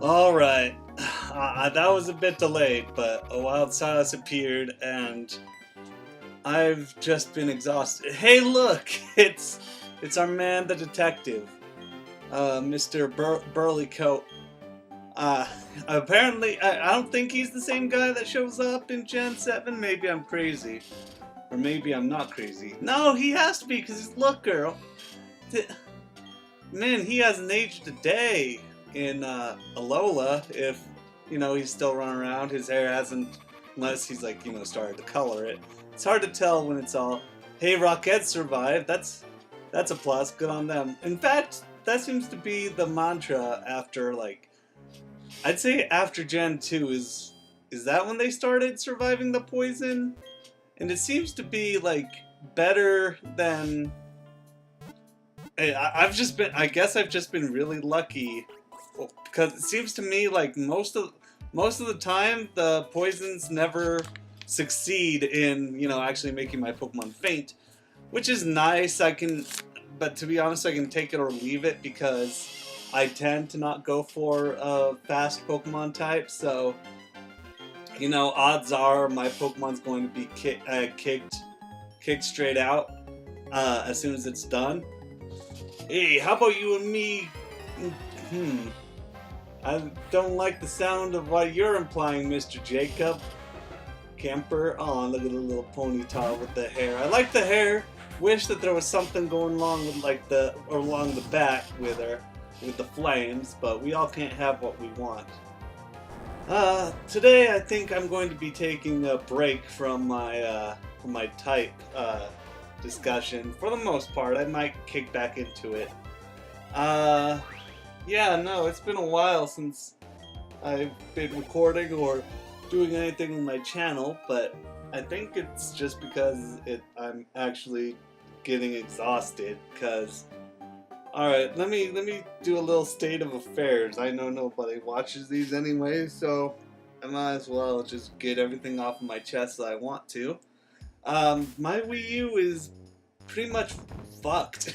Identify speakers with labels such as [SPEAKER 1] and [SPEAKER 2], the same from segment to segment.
[SPEAKER 1] Alright, that was a bit delayed, but a wild silence appeared and I've just been exhausted. Hey look! It's our man the detective, Mr. Burleycoat. Uh, Apparently, I don't think he's the same guy that shows up in Gen 7. Maybe I'm crazy. Or maybe I'm not crazy. No, he has to be, because he's, look girl. Man, he hasn't aged a day in Alola, if, he's still running around. His hair hasn't, unless he's, like, started to color it. It's hard to tell when it's all, hey, Rockette survived. That's a plus. Good on them. In fact, that seems to be the mantra after, like, I'd say after Gen 2 is that when they started surviving the poison? And it seems to be, like, better than... I guess I've just been really lucky, because it seems to me like most of the time the poisons never succeed in, actually making my Pokemon faint, which is nice. But to be honest, I can take it or leave it, because I tend to not go for a fast Pokemon type, so, odds are my Pokemon's going to be kicked straight out as soon as it's done. Hey, how about you and me? I don't like the sound of what you're implying, Mr. Jacob. Camper. Oh, look at the little ponytail with the hair. I like the hair. Wish that there was something going along with along the back with her, with the flames, but we all can't have what we want. Today I think I'm going to be taking a break from my type discussion. For the most part, I might kick back into it. Yeah, no, it's been a while since I've been recording or doing anything with my channel, but I think it's just because I'm actually getting exhausted, because alright, let me do a little state of affairs. I know nobody watches these anyway, so I might as well just get everything off of my chest that I want to. My Wii U is pretty much fucked.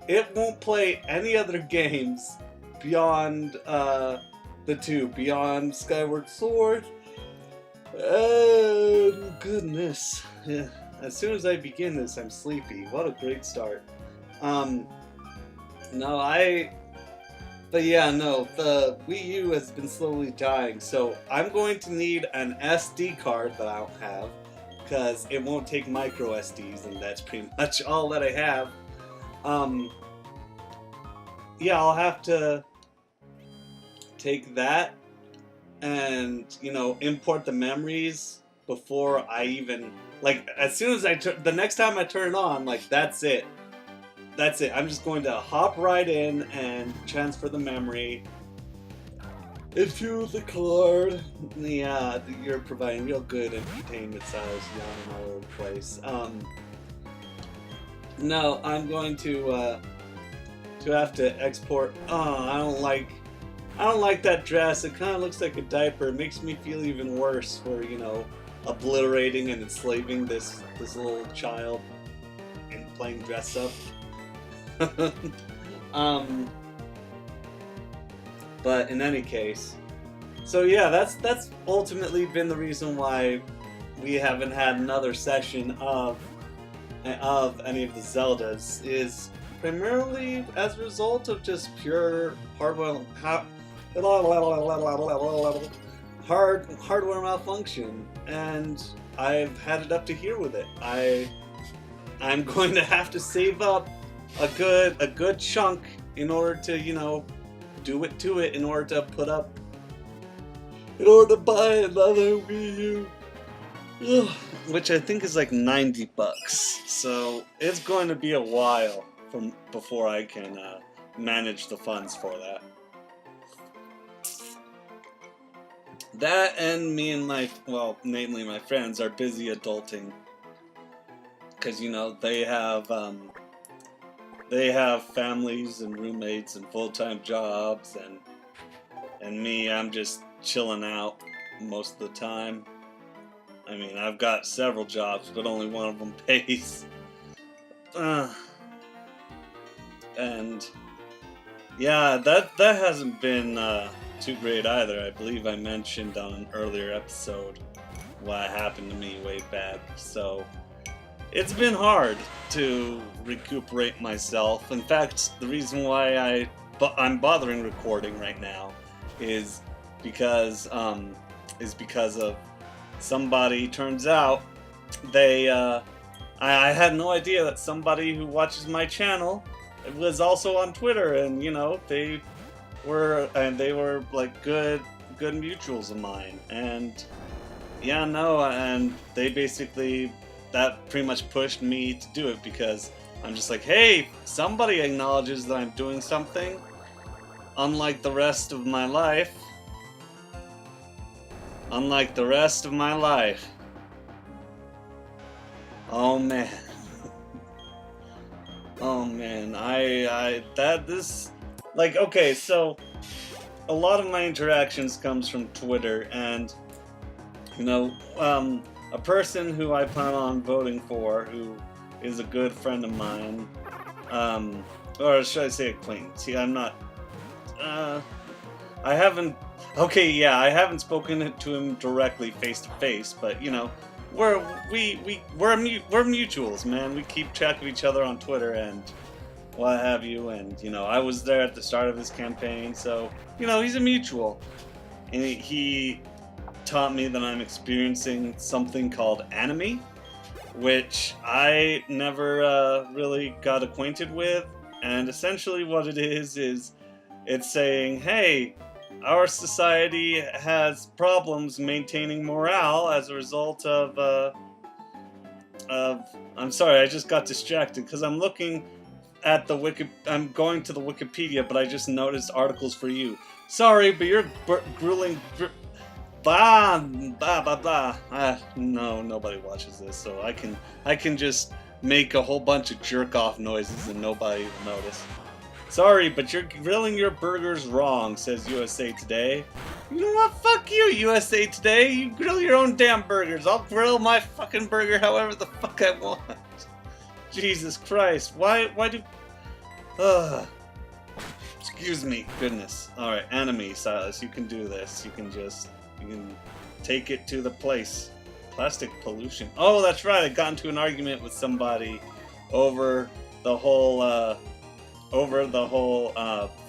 [SPEAKER 1] It won't play any other games beyond the two, beyond Skyward Sword. Oh, goodness. Yeah. As soon as I begin this, I'm sleepy. What a great start. But yeah, no, the Wii U has been slowly dying, so I'm going to need an SD card that I don't have, because it won't take micro SDs, and that's pretty much all that I have. Yeah, I'll have to take that and, import the memories before I even, like, as soon as the next time I turn it on, like, that's it. That's it. I'm just going to hop right in and transfer the memory into the card. Yeah, you're providing real good entertainment styles yawning all over the place. No, I'm going to have to export. Oh, I don't like that dress. It kind of looks like a diaper. It makes me feel even worse for, obliterating and enslaving this little child and playing dress up. But in any case, so yeah, that's ultimately been the reason why we haven't had another session of any of the Zeldas, is primarily as a result of just pure hardware malfunction, and I've had it up to here with it. I'm going to have to save up a good chunk in order to, do it to it, in order to buy another Wii U. Ugh. Which I think is like $90. So it's going to be a while before I can manage the funds for that. That and me and namely my friends, are busy adulting. Because, they have families and roommates and full-time jobs, and me, I'm just chilling out most of the time. I mean, I've got several jobs, but only one of them pays. And Yeah, that hasn't been too great either. I believe I mentioned on an earlier episode what happened to me way back. So it's been hard to recuperate myself. In fact, the reason why I'm bothering recording right now is because of somebody. Turns out they I had no idea that somebody who watches my channel was also on Twitter, and you know they were like good mutuals of mine, and yeah, no, and they basically, that pretty much pushed me to do it, because I'm just like, hey, somebody acknowledges that I'm doing something, unlike the rest of my life. Unlike the rest of my life. Oh man. Oh man, like, okay, so a lot of my interactions comes from Twitter, and you know, a person who I plan on voting for, who is a good friend of mine, or should I say acquaintance? See, I'm not, I haven't, okay, yeah, I haven't spoken to him directly face to face, but you know, we're mutuals, man. We keep track of each other on Twitter and what have you, and you know, I was there at the start of his campaign, so you know, he's a mutual, and he taught me that I'm experiencing something called Anomie, which I never really got acquainted with, and essentially what it is it's saying, hey, our society has problems maintaining morale as a result of I'm sorry, I just got distracted because I'm looking at I'm going to the Wikipedia, but I just noticed articles for you. Sorry, but you're grueling. Blah blah blah blah. No, nobody watches this, so I can just make a whole bunch of jerk off noises and nobody will notice. Sorry, but you're grilling your burgers wrong, says USA Today. You know what? Fuck you, USA Today. You grill your own damn burgers. I'll grill my fucking burger however the fuck I want. Jesus Christ. Why do... Excuse me. Goodness. Alright, Anomie, Silas. You can do this. You can take it to the place. Plastic pollution. Oh, that's right. I got into an argument with somebody over the whole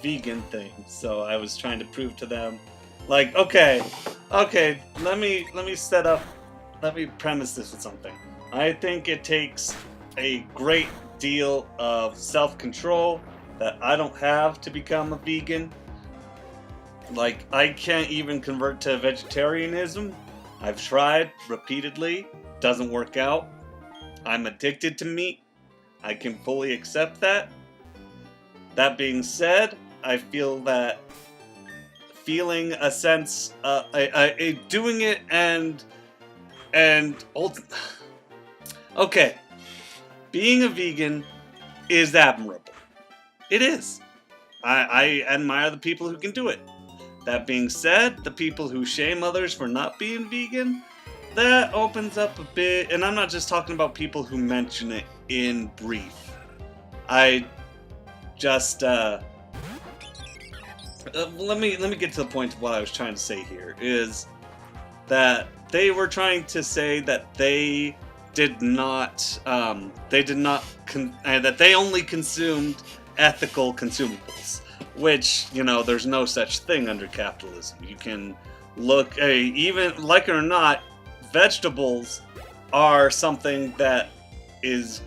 [SPEAKER 1] vegan thing. So I was trying to prove to them, like, okay, let me premise this with something. I think it takes a great deal of self-control that I don't have to become a vegan. Like, I can't even convert to vegetarianism. I've tried repeatedly, doesn't work out. I'm addicted to meat. I can fully accept that. That being said, I feel that feeling a sense, doing it okay, being a vegan is admirable. It is. I admire the people who can do it. That being said, the people who shame others for not being vegan, that opens up a bit, and I'm not just talking about people who mention it in brief. I just let me get to the point of what I was trying to say here, is that they were trying to say that they did not that they only consumed ethical consumables, which, you know, there's no such thing under capitalism. You can look, even like it or not, vegetables are something that is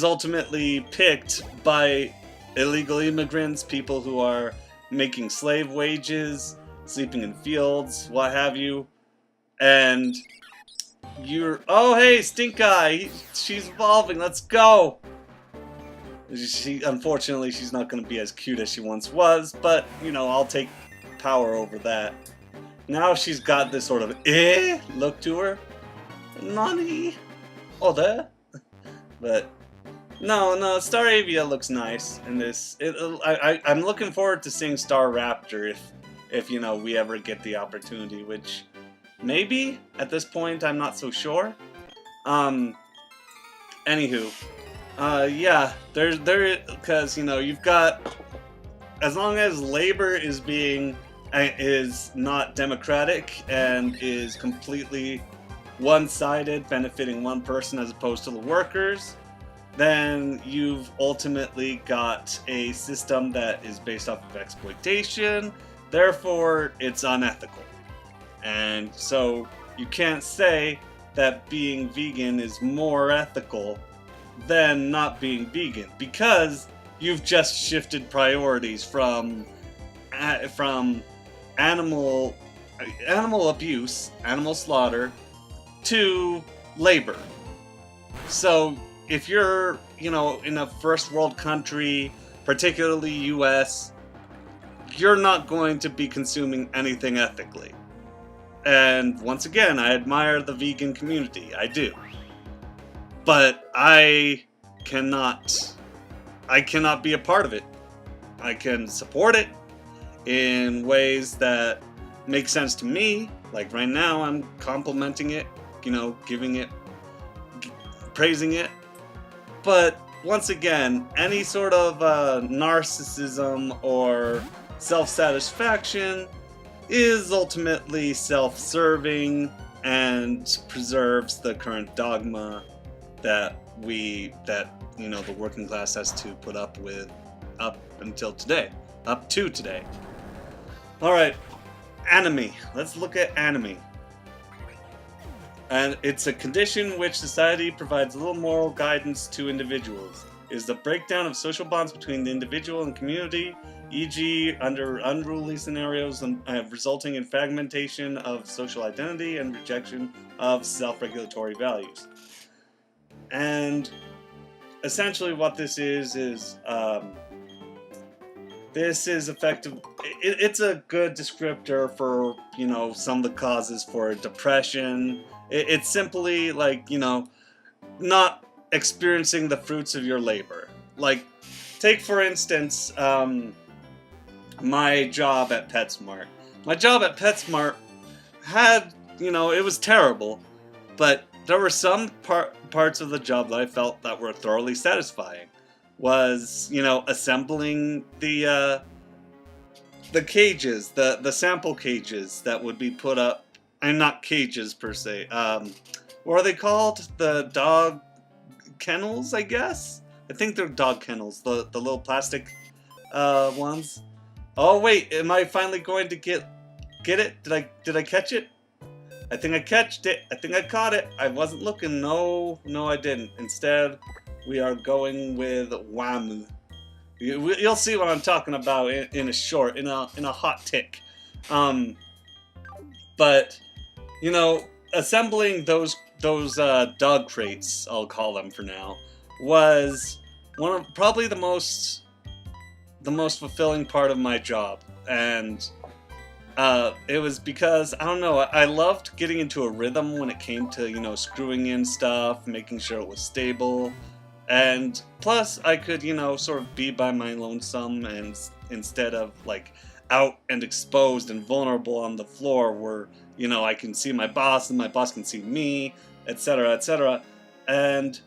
[SPEAKER 1] ultimately picked by illegal immigrants, people who are making slave wages, sleeping in fields, what have you. And oh hey, Stink Eye, she's evolving, let's go. Unfortunately, she's not going to be as cute as she once was, but, you know, I'll take power over that. Now she's got this sort of look to her. Nani? Oh, there? But no, Staravia looks nice in this. I'm looking forward to seeing Star Raptor if you know, we ever get the opportunity, which maybe at this point I'm not so sure. Anywho, yeah, because, you know, you've got as long as labor is not democratic and is completely one-sided, benefiting one person as opposed to the workers, then you've ultimately got a system that is based off of exploitation. Therefore, it's unethical. And so you can't say that being vegan is more ethical than not being vegan, because you've just shifted priorities from animal abuse, animal slaughter, to labor. So if you're, in a first world country, particularly US, you're not going to be consuming anything ethically. And once again, I admire the vegan community. I do. But I cannot be a part of it. I can support it in ways that make sense to me. Like right now, I'm complimenting it, giving it, praising it. But once again, any sort of narcissism or self-satisfaction is ultimately self-serving and preserves the current dogma that the working class has to put up with up to today. All right, anomie. Let's look at anomie. And it's a condition which society provides little moral guidance to individuals. It is the breakdown of social bonds between the individual and community, e.g. under unruly scenarios resulting in fragmentation of social identity and rejection of self-regulatory values. And essentially what this is this is effective. It's a good descriptor for, some of the causes for depression. It's simply like, not experiencing the fruits of your labor. Like, take for instance, my job at PetSmart. My job at PetSmart had, it was terrible, but there were some parts of the job that I felt that were thoroughly satisfying. Was, assembling the cages, the sample cages that would be put up, and not cages per se. What are they called? The dog kennels, I guess? I think they're dog kennels, the little plastic ones. Oh wait, am I finally going to get it? Did I catch it? I think I catched it. I think I caught it. I wasn't looking. No, I didn't. Instead, we are going with WAMU. You'll see what I'm talking about in a hot tick. But assembling those dog crates, I'll call them for now, was probably the most fulfilling part of my job. And it was because, I don't know, I loved getting into a rhythm when it came to, screwing in stuff, making sure it was stable. And plus, I could, sort of be by my lonesome, and instead of, out and exposed and vulnerable on the floor where, I can see my boss and my boss can see me, etc., etc. And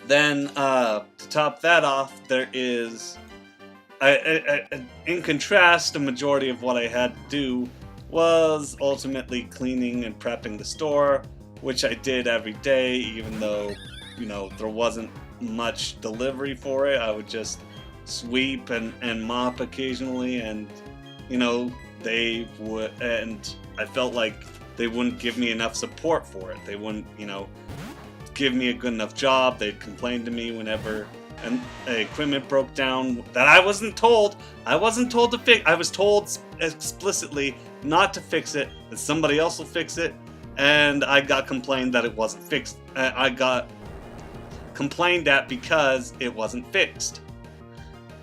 [SPEAKER 1] then, to top that off, there is... in contrast, the majority of what I had to do was ultimately cleaning and prepping the store, which I did every day, even though, there wasn't much delivery for it. I would just sweep and mop occasionally, and, they would, and I felt like they wouldn't give me enough support for it. They wouldn't, give me a good enough job. They'd complain to me whenever equipment broke down that I wasn't told to fix. I was told explicitly not to fix it, that somebody else will fix it, and I got complained that it wasn't fixed. I got complained at because it wasn't fixed,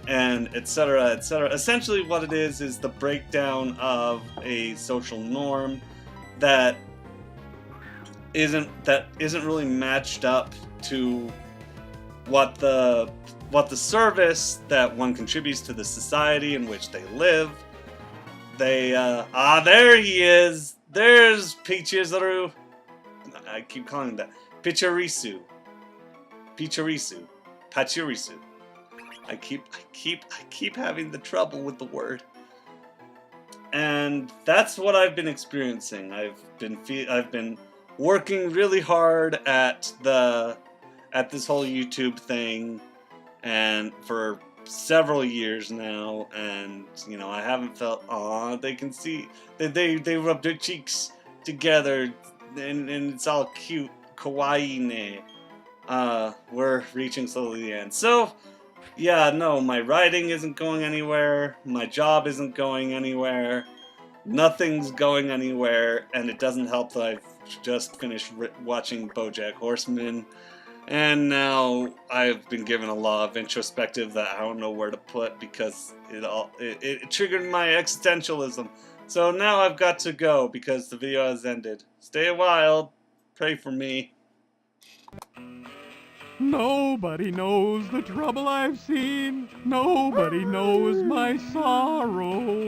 [SPEAKER 1] and etc., etc. Essentially what it is the breakdown of a social norm that isn't really matched up to what the service that one contributes to the society in which they live. There he is. There's Pichizaru. I keep calling him that. Pachirisu. I keep having the trouble with the word. And that's what I've been experiencing. I've been working really hard at this whole YouTube thing, and for several years now, and you know, I haven't felt, they can see they rub their cheeks together, and it's all cute, kawaii-ne. We're reaching slowly the end. So yeah, no, my writing isn't going anywhere, my job isn't going anywhere, nothing's going anywhere, and it doesn't help that I've just finished watching BoJack Horseman, and now I've been given a lot of introspective that I don't know where to put because it triggered my existentialism. So now I've got to go because the video has ended. Stay a while, pray for me.
[SPEAKER 2] Nobody knows the trouble I've seen. Nobody knows my sorrow.